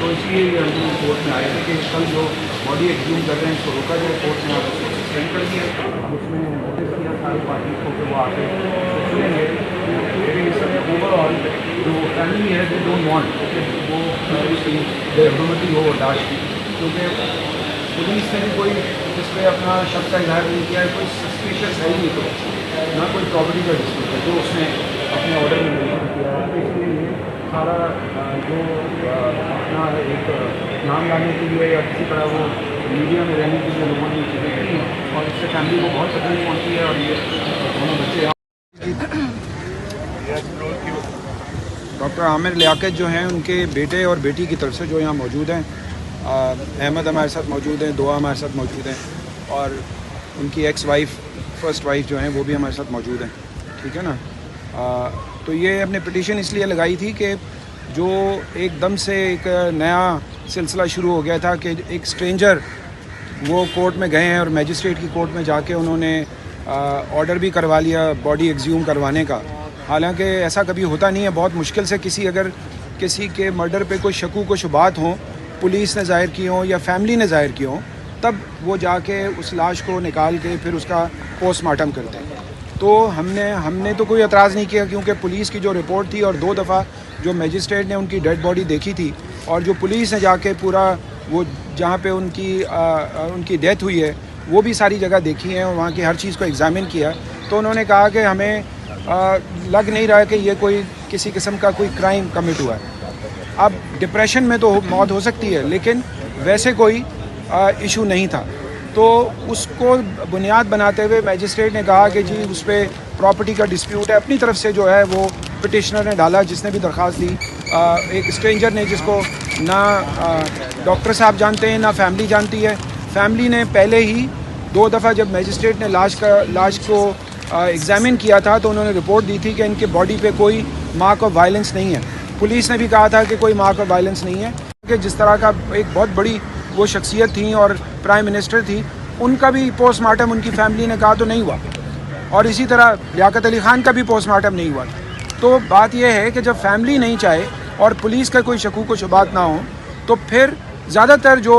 तो इसलिए ये हम कोर्ट में आए थे कि कल जो बॉडी एक्सह्यूम कर रहे हैं इसको रोका जाए। कोर्ट ने आप उसको सस्पेंड कर दिया, उसमें नोटिस किया सारी पार्टी को कि वो आके सुनेंगे। लेकिन इस समय ओवरऑल जो फैमिली है दे डोंट वांट कि वो गवर्नमेंट हो बर्दाश्त की, क्योंकि पुलिस ने भी कोई इस पर अपना शक का इजहार नहीं किया है, कोई सस्पिशियस है ही नहीं, तो ना कोई प्रॉपर्टी का डिस्प्यूट है जो उसने अपने ऑर्डर में मेंशन किया है। तो इसलिए ये सारा जो अपना एक नाम लाने के लिए या किसी तरह वो मीडिया में रहने के लिए लोगों ने चीज़ें कही हैं और इससे फैमिली को बहुत तकलीफ पहुँची है। और ये दोनों बच्चे डॉक्टर आमिर लियाकत जो हैं उनके बेटे और बेटी की तरफ से जो यहाँ मौजूद हैं, अहमद हमारे साथ मौजूद हैं, दुआ हमारे साथ मौजूद हैं और उनकी एक्स वाइफ फर्स्ट वाइफ जो हैं वो भी हमारे साथ मौजूद हैं, ठीक है ना। तो ये हमने पिटीशन इसलिए लगाई थी कि जो एकदम से एक नया सिलसिला शुरू हो गया था कि एक स्ट्रेंजर वो कोर्ट में गए हैं और मैजिस्ट्रेट की कोर्ट में जाके उन्होंने ऑर्डर भी करवा लिया बॉडी एक्सह्यूम करवाने का। हालांकि ऐसा कभी होता नहीं है, बहुत मुश्किल से किसी के मर्डर पे कोई शकू को शुबात हों, पुलिस ने ज़ाहिर की हों या फैमिली ने ज़ाहिर की हों, तब वो जाके उस लाश को निकाल के फिर उसका पोस्टमार्टम करते हैं। तो हमने तो कोई एतराज़ नहीं किया, क्योंकि पुलिस की जो रिपोर्ट थी और 2 दफ़ा जो मैजिस्ट्रेट ने उनकी डेड बॉडी देखी थी और जो पुलिस ने जाके पूरा वो जहाँ पे उनकी डेथ हुई है वो भी सारी जगह देखी है और वहाँ की हर चीज़ को एग्ज़ामिन किया, तो उन्होंने कहा कि हमें लग नहीं रहा कि ये कोई किसी किस्म का कोई क्राइम कमिट हुआ है। अब डिप्रेशन में तो मौत हो सकती है, लेकिन वैसे कोई इशू नहीं था। तो उसको बुनियाद बनाते हुए मैजिस्ट्रेट ने कहा कि जी उस पर प्रॉपर्टी का डिस्प्यूट है। अपनी तरफ से जो है वो पिटिशनर ने डाला, जिसने भी दरख्वास्त दी, एक स्ट्रेंजर ने जिसको ना डॉक्टर साहब जानते हैं ना फैमिली जानती है। फैमिली ने पहले ही 2 दफ़ा जब मैजिस्ट्रेट ने लाश को एग्ज़ामिन किया था तो उन्होंने रिपोर्ट दी थी कि इनके बॉडी पे कोई मार्क ऑफ वायलेंस नहीं है। पुलिस ने भी कहा था कि कोई मार्क ऑफ वायलेंस नहीं है, कि जिस तरह का एक बहुत बड़ी वो शख्सियत थी और प्राइम मिनिस्टर थी, उनका भी पोस्टमार्टम उनकी फैमिली ने कहा तो नहीं हुआ, और इसी तरह लियाकत अली ख़ान का भी पोस्टमार्टम नहीं हुआ। तो बात यह है कि जब फैमिली नहीं चाहे और पुलिस का कोई शकूक व शुबात ना हो, तो फिर ज़्यादातर जो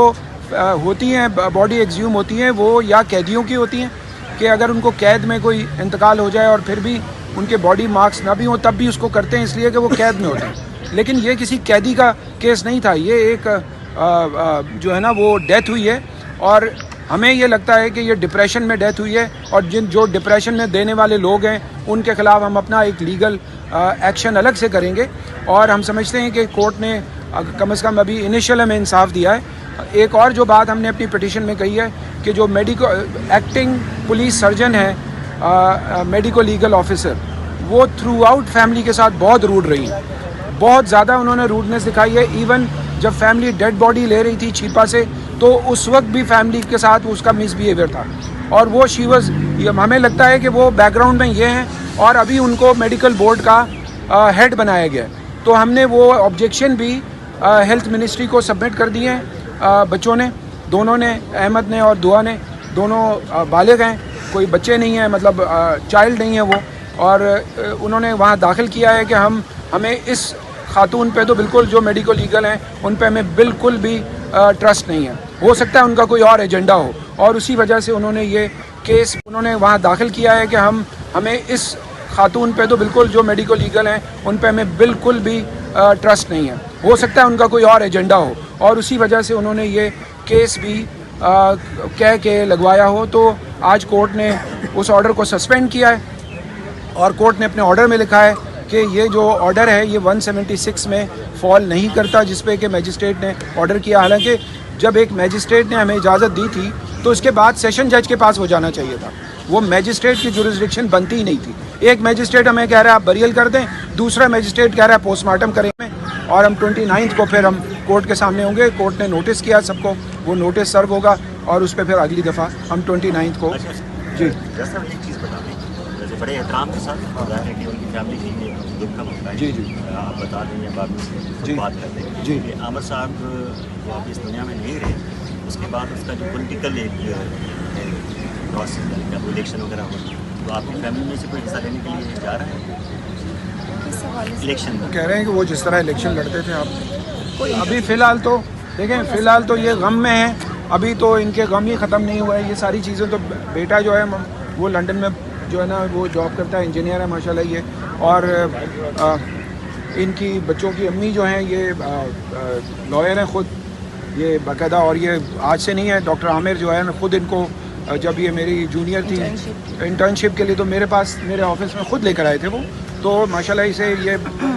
होती हैं बॉडी एक्सह्यूम होती हैं वो या कैदियों की होती हैं कि अगर उनको कैद में कोई इंतकाल हो जाए और फिर भी उनके बॉडी मार्क्स ना भी हों तब भी उसको करते हैं, इसलिए कि वो कैद में होते हैं। लेकिन ये किसी कैदी का केस नहीं था, ये एक जो है ना वो डेथ हुई है और हमें ये लगता है कि ये डिप्रेशन में डेथ हुई है और जो डिप्रेशन में देने वाले लोग हैं उनके ख़िलाफ़ हम अपना एक लीगल एक्शन अलग से करेंगे। और हम समझते हैं कि कोर्ट ने कम से कम अभी इनिशियल हमें इंसाफ दिया है। एक और जो बात हमने अपनी पिटीशन में कही है कि जो एक्टिंग पुलिस सर्जन है, मेडिको लीगल ऑफिसर, वो थ्रू आउट फैमिली के साथ बहुत रूड रही, बहुत ज़्यादा उन्होंने रूडनेस दिखाई है। इवन जब फैमिली डेड बॉडी ले रही थी छिपा से, तो उस वक्त भी फैमिली के साथ उसका मिसबिहेवियर था और वो हमें लगता है कि वो बैकग्राउंड में ये हैं और अभी उनको मेडिकल बोर्ड का हेड बनाया गया। तो हमने वो ऑब्जेक्शन भी हेल्थ मिनिस्ट्री को सबमिट कर दिए हैं। बच्चों ने, दोनों ने, अहमद ने और दुआ ने, दोनों बालिग हैं, कोई बच्चे नहीं हैं, मतलब चाइल्ड नहीं है वो, और उन्होंने वहाँ दाखिल किया है कि हमें इस खातून पे तो बिल्कुल, जो मेडिको लीगल हैं उन पे हमें बिल्कुल भी ट्रस्ट नहीं है। हो सकता है उनका कोई और एजेंडा हो और उसी वजह से उन्होंने ये केस उन्होंने वहाँ दाखिल किया है कि हमें इस खातून पे तो बिल्कुल, जो मेडिको लीगल हैं उन पे हमें बिल्कुल भी ट्रस्ट नहीं है। हो सकता है उनका कोई और एजेंडा हो और उसी वजह से उन्होंने ये केस भी कह के लगवाया हो। तो आज कोर्ट ने उस ऑर्डर को सस्पेंड किया है और कोर्ट ने अपने ऑर्डर में लिखा है कि ये जो ऑर्डर है ये 176 में फॉल नहीं करता, जिस पे कि मैजिस्ट्रेट ने ऑर्डर किया। हालांकि जब एक मैजिस्ट्रेट ने हमें इजाज़त दी थी तो इसके बाद सेशन जज के पास हो जाना चाहिए था, वो मैजिस्ट्रेट की जुरिसडिक्शन बनती ही नहीं थी। एक मैजिस्ट्रेट हमें कह रहा है आप बरियल कर दें, दूसरा मैजिस्ट्रेट कह रहा है पोस्टमार्टम करेंगे, और हम 29 को फिर हम कोर्ट के सामने होंगे। कोर्ट ने नोटिस किया सबको, वो नोटिस सर्व होगा और उस पर फिर अगली दफ़ा हम 29 को। जी जैसा एक चीज़ बता दें, जैसे बड़े एहतराम के साथ ज़ाहिर है कि उनकी फैमिली के लिए दुख का मसला है। जी जी आप बता दें या बाद में जी बात कर दें जी। कि आमिर साहब जो अभी इस दुनिया में नहीं रहे, उसके बाद उसका जो पॉलिटिकल एक प्रोसेस है, वो इलेक्शन वगैरह हो, तो आपकी फैमिली में से कोई हिस्सा लेने के लिए जा रहा है इलेक्शन में? कह रहे हैं कि वो जिस तरह इलेक्शन लड़ते थे आप अभी फ़िलहाल तो देखें, फ़िलहाल तो ये गम में है, अभी तो इनके गम ही ख़त्म नहीं हुआ है। ये सारी चीज़ें तो बेटा जो है वो लंदन में जो है ना वो जॉब करता है, इंजीनियर है माशाल्लाह ये, और इनकी बच्चों की अम्मी जो हैं ये लॉयर हैं ख़ुद, ये बाकायदा। और ये आज से नहीं है, डॉक्टर आमिर जो है ना ख़ुद इनको जब ये मेरी जूनियर थी इंटर्नशिप के लिए तो मेरे पास मेरे ऑफिस में ख़ुद लेकर आए थे वो। तो माशाल्लाह इसे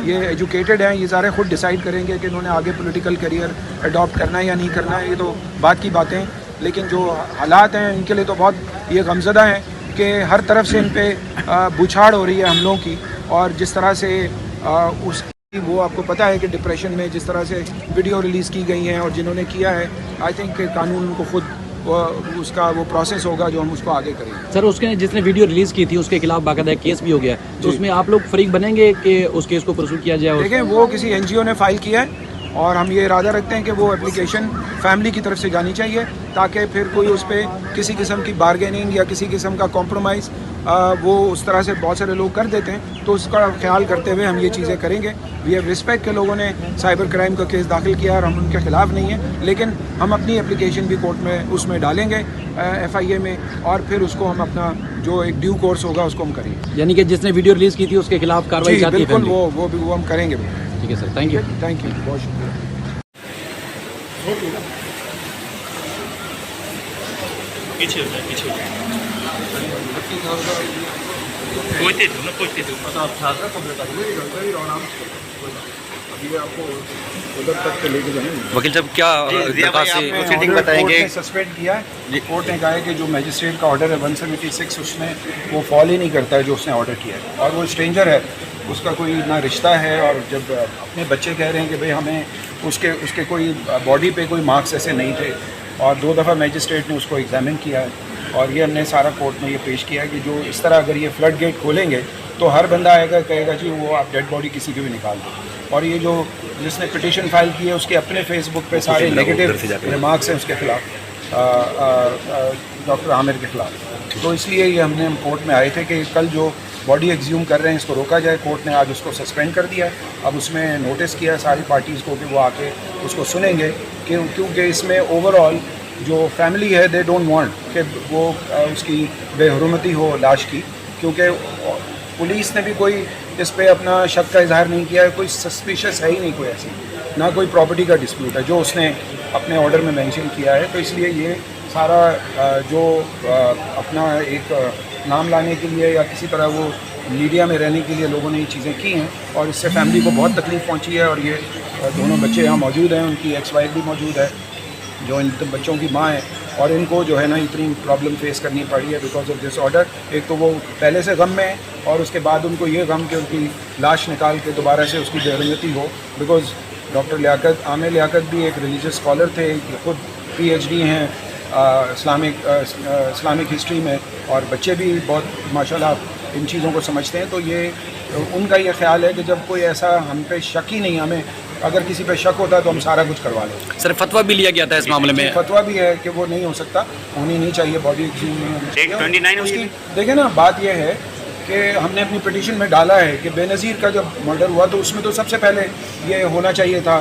ये एजुकेटेड हैं, ये सारे ख़ुद डिसाइड करेंगे कि इन्होंने आगे पॉलिटिकल करियर अडॉप्ट करना है या नहीं करना है, ये तो बात की बातें हैं। लेकिन जो हालात हैं इनके लिए तो बहुत ये गमज़दा हैं कि हर तरफ से इन पे बुछाड़ हो रही है हमलों की। और जिस तरह से उसकी वो आपको पता है कि डिप्रेशन में जिस तरह से वीडियो रिलीज़ की गई हैं और जिन्होंने किया है, आई थिंक कानून उनको खुद उसका वो प्रोसेस होगा जो हम उसको आगे करेंगे। सर उसके जिसने वीडियो रिलीज़ की थी उसके खिलाफ बाकायदा केस भी हो गया, तो उसमें आप लोग फरीक बनेंगे कि उस केस को परसू किया जाए? देखें, वो किसी एनजीओ ने फाइल किया है और हम ये इरादा रखते हैं कि वो एप्लीकेशन फैमिली की तरफ से जानी चाहिए, ताकि फिर कोई उस पर किसी किस्म की बारगेनिंग या किसी किस्म का कॉम्प्रोमाइज़ वो उस तरह से बहुत सारे लोग कर देते हैं, तो उसका ख्याल करते हुए हम ये चीज़ें करेंगे। वी हैव रिस्पेक्ट के लोगों ने साइबर क्राइम का केस दाखिल किया और हम उनके ख़िलाफ़ नहीं हैं, लेकिन हम अपनी एप्लीकेशन भी कोर्ट में उसमें डालेंगे FIA में, और फिर उसको हम अपना जो एक ड्यू कोर्स होगा उसको हम करेंगे। यानी कि जिसने वीडियो रिलीज़ की थी उसके खिलाफ कार्रवाई चाहती है? बिल्कुल, वो हम करेंगे। ठीक है sir, thank you. Thank you, बहुत शुक्रिया। पीछे हो जाए वकील साहब क्या सिटिंग बताएंगे? सस्पेंड किया है कोर्ट ने, कहा है कि जो मजिस्ट्रेट का ऑर्डर है 176 उसमें वो फॉलो ही नहीं करता है जो उसने ऑर्डर किया है, और वो स्ट्रेंजर है, उसका कोई ना रिश्ता है। और जब अपने बच्चे कह रहे हैं कि भाई हमें उसके कोई बॉडी पे कोई मार्क्स ऐसे नहीं थे, और 2 दफ़ा मजिस्ट्रेट ने उसको एग्जामिन किया है, और ये हमने सारा कोर्ट में ये पेश किया है कि जो इस तरह अगर ये फ्लड गेट खोलेंगे तो हर बंदा आएगा कहेगा जी वो आप डेड बॉडी किसी की भी निकाल दो। और ये जो जिसने पिटीशन फाइल की है उसके अपने फेसबुक पे सारे नेगेटिव रिमार्क्स हैं उसके खिलाफ, डॉक्टर आमिर के खिलाफ। तो इसलिए ये हम कोर्ट में आए थे कि कल जो बॉडी एक्सह्यूम कर रहे हैं इसको रोका जाए। कोर्ट ने आज उसको सस्पेंड कर दिया, अब उसमें नोटिस किया सारी पार्टीज़ को कि वो आके उसको सुनेंगे, क्योंकि इसमें ओवरऑल जो फैमिली है दे डोंट वांट कि वो उसकी बेहुरमती हो लाश की, क्योंकि पुलिस ने भी कोई इस पे अपना शक का इजहार नहीं किया है, कोई सस्पिशियस है ही नहीं कोई ऐसी, ना कोई प्रॉपर्टी का डिस्प्यूट है जो उसने अपने ऑर्डर में मेंशन किया है। तो इसलिए ये सारा जो अपना एक नाम लाने के लिए या किसी तरह वो मीडिया में रहने के लिए लोगों ने ये चीज़ें की हैं, और इससे फैमिली को बहुत तकलीफ़ पहुंची है। और ये दोनों बच्चे यहाँ मौजूद हैं, उनकी एक्स वाइफ भी मौजूद है जो इन बच्चों की माँ है, और इनको जो है ना इतनी प्रॉब्लम फेस करनी पड़ी है बिकॉज ऑफ दिस ऑर्डर। एक तो वो पहले से गम में है, और उसके बाद उनको ये गम कि उनकी लाश निकाल के दोबारा से उसकी बेरुजती हो, बिकॉज डॉक्टर आमिर लियाकत भी एक रिलीजियस स्कॉलर थे, खुद PhD हैं इस्लामिक हिस्ट्री में, और बच्चे भी बहुत माशाल्लाह इन चीज़ों को समझते हैं। तो ये उनका ये ख्याल है कि जब कोई ऐसा हम पे शक ही नहीं, हमें अगर किसी पे शक होता तो हम सारा कुछ करवा लें। सर फतवा भी लिया गया था इस मामले में? फतवा भी है कि वो नहीं हो सकता, होनी नहीं चाहिए, बॉडी एक्सह्यूम नहीं होनी चाहिए। 29 उसकी देखें ना, बात यह है कि हमने अपनी पिटीशन में डाला है कि बेनज़ीर का जब मर्डर हुआ तो उसमें तो सबसे पहले ये होना चाहिए था,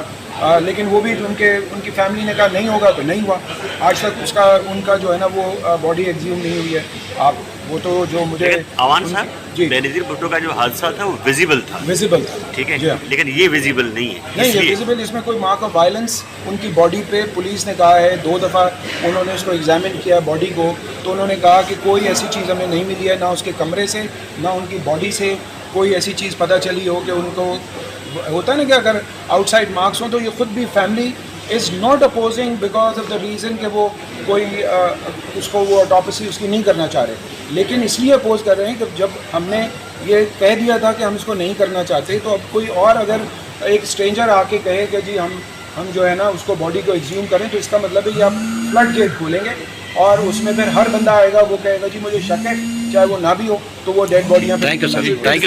लेकिन वो भी उनकी फैमिली ने कहा नहीं होगा तो नहीं हुआ। आज तक उनका जो है ना वो बॉडी एक्सह्यूम नहीं हुई है। आप वो तो जो मुझे अवान साहब, बेनज़ीर भुट्टो का जो हादसा था वो विजिबल था, ठीक है, लेकिन ये विजिबल नहीं है। नहीं, ये विजिबल, इसमें कोई मार्क ऑफ वायलेंस उनकी बॉडी पे पुलिस ने कहा है, 2 दफ़ा उन्होंने उसको एग्जामिन किया बॉडी को, तो उन्होंने कहा कि कोई ऐसी चीज़ हमें नहीं मिली है, ना उसके कमरे से ना उनकी बॉडी से कोई ऐसी चीज़ पता चली हो कि उनको होता है ना कि अगर आउटसाइड मार्क्स हो, तो ये खुद भी family is not opposing because of the reason कि वो कोई उसको वो ऑटोप्सी उसकी नहीं करना चाह रहे, लेकिन इसलिए अपोज कर रहे हैं कि जब हमने ये कह दिया था कि हम इसको नहीं करना चाहते, तो अब कोई और अगर एक स्ट्रेंजर आके कहे कि जी हम जो है ना उसको बॉडी को एक्सह्यूम करें, तो इसका मतलब है कि आप फ्लड गेट खोलेंगे और उसमें फिर हर बंदा आएगा वो कहेगा जी मुझे शक है, चाहे वो ना भी हो, तो वो डेड बॉडियाँ। Thank you sir, thank you.